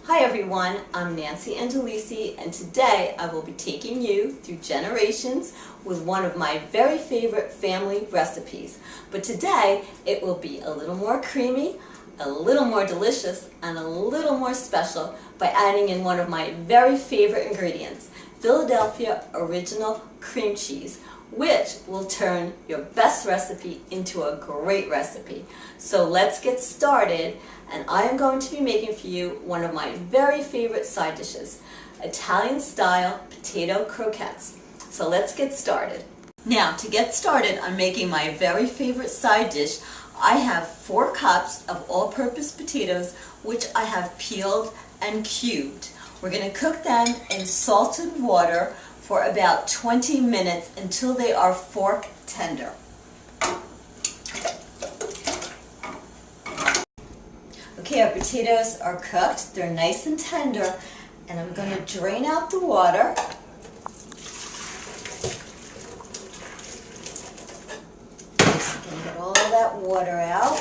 Hi everyone, I'm Nancy Angelisi, and today I will be taking you through generations with one of my very favorite family recipes. But today it will be a little more creamy, a little more delicious, and a little more special by adding in one of my very favorite ingredients, Philadelphia Original Cream Cheese, which will turn your best recipe into a great recipe. So let's get started, and I am going to be making for you one of my very favorite side dishes, Italian style potato croquettes. So let's get started. Now, to get started on making my very favorite side dish, I have 4 cups of all-purpose potatoes, which I have peeled and cubed. We're going to cook them in salted water for about 20 minutes until they are fork tender. Okay, our potatoes are cooked. They're nice and tender, and I'm going to drain out the water. Just going to get all of that water out.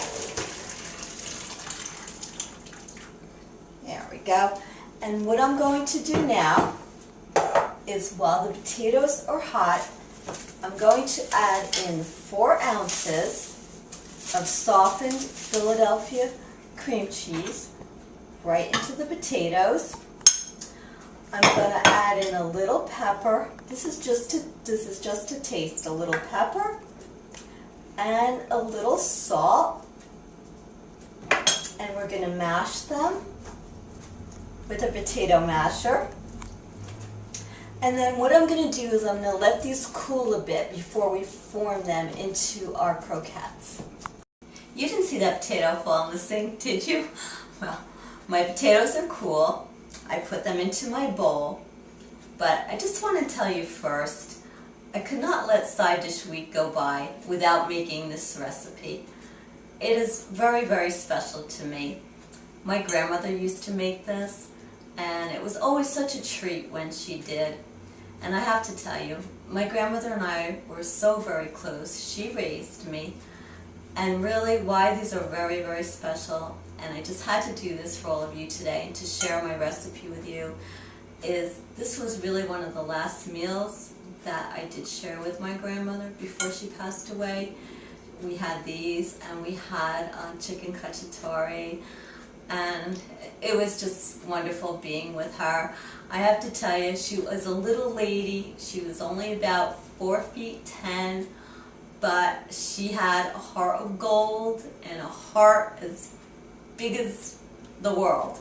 There we go. And what I'm going to do now is, while the potatoes are hot, I'm going to add in 4 ounces of softened Philadelphia cream cheese right into the potatoes. I'm going to add in a little pepper. This is just to taste. A little pepper and a little salt, and we're going to mash them with a potato masher. And then what I'm going to do is I'm going to let these cool a bit before we form them into our croquettes. You didn't see that potato fall in the sink, did you? Well, my potatoes are cool. I put them into my bowl. But I just want to tell you first, I could not let side dish week go by without making this recipe. It is very, very special to me. My grandmother used to make this, and it was always such a treat when she did. And I have to tell you, my grandmother and I were so very close. She raised me. And really, why these are very, very special, and I just had to do this for all of you today and to share my recipe with you, is this was really one of the last meals that I did share with my grandmother before she passed away. We had these, and we had chicken cacciatore, and it was just wonderful being with her. I have to tell you, she was a little lady. She was only about 4 feet 10, but she had a heart of gold and a heart as big as the world.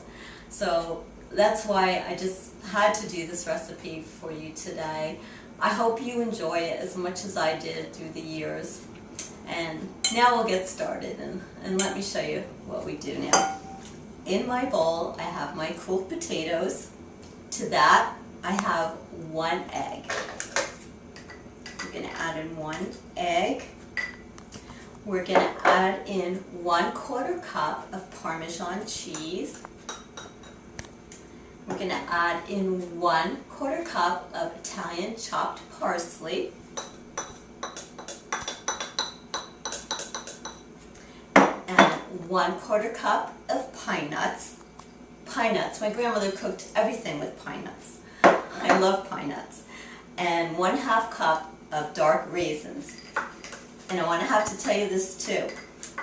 So that's why I just had to do this recipe for you today. I hope you enjoy it as much as I did through the years. And now we'll get started, and let me show you what we do now. In my bowl, I have my cooked potatoes. To that, I have 1 egg. We're going to add in 1 egg. We're going to add in 1/4 cup of Parmesan cheese. We're going to add in 1/4 cup of Italian chopped parsley. And 1/4 cup of pine nuts. Pine nuts. My grandmother cooked everything with pine nuts. I love pine nuts. And 1/2 cup of dark raisins. And I want to have to tell you this too.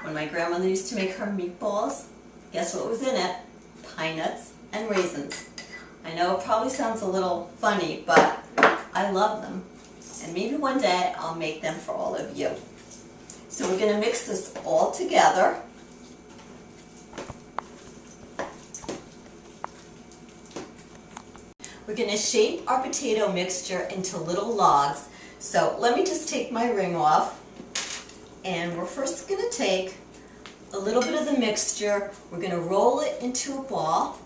When my grandmother used to make her meatballs, guess what was in it? Pine nuts and raisins. I know it probably sounds a little funny, but I love them. And maybe one day I'll make them for all of you. So we're going to mix this all together. We're going to shape our potato mixture into little logs. So let me just take my ring off. And we're first going to take a little bit of the mixture. We're going to roll it into a ball.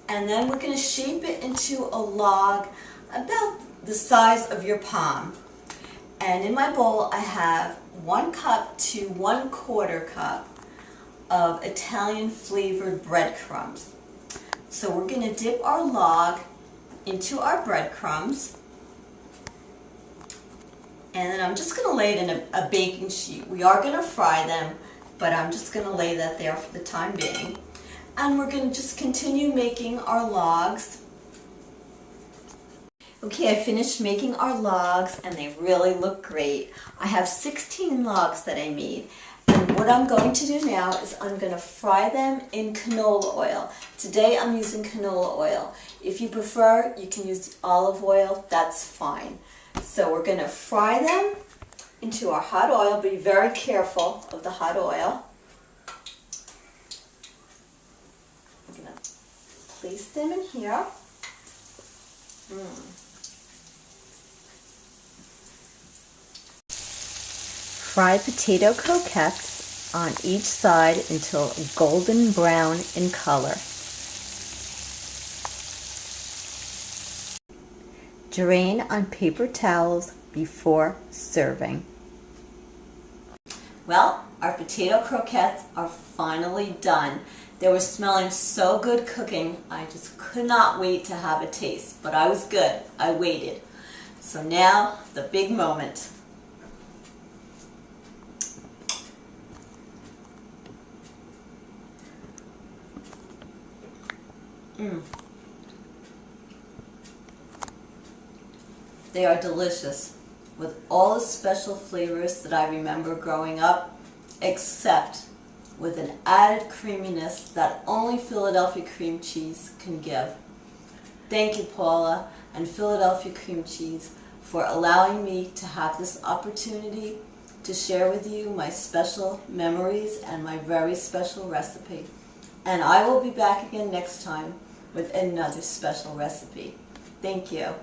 And then we're going to shape it into a log about the size of your palm. And in my bowl, I have 1 cup to 1/4 cup of Italian flavored breadcrumbs. So we're going to dip our log into our breadcrumbs, and then I'm just going to lay it in a baking sheet. We are going to fry them, but I'm just going to lay that there for the time being. and we're going to just continue making our logs. Okay, I finished making our logs and they really look great. I have 16 logs that I made. And what I'm going to do now is I'm going to fry them in canola oil. Today I'm using canola oil. If you prefer, you can use olive oil, that's fine. So we're going to fry them into our hot oil. Be very careful of the hot oil. I'm going to place them in here. Fry potato croquettes on each side until golden brown in color. Drain on paper towels before serving. Well, our potato croquettes are finally done. They were smelling so good cooking, I just could not wait to have a taste. But I was good. I waited. So now, the big moment. They are delicious, with all the special flavors that I remember growing up, except with an added creaminess that only Philadelphia cream cheese can give. Thank you, Paula and Philadelphia cream cheese, for allowing me to have this opportunity to share with you my special memories and my very special recipe. And I will be back again next time with another special recipe. Thank you.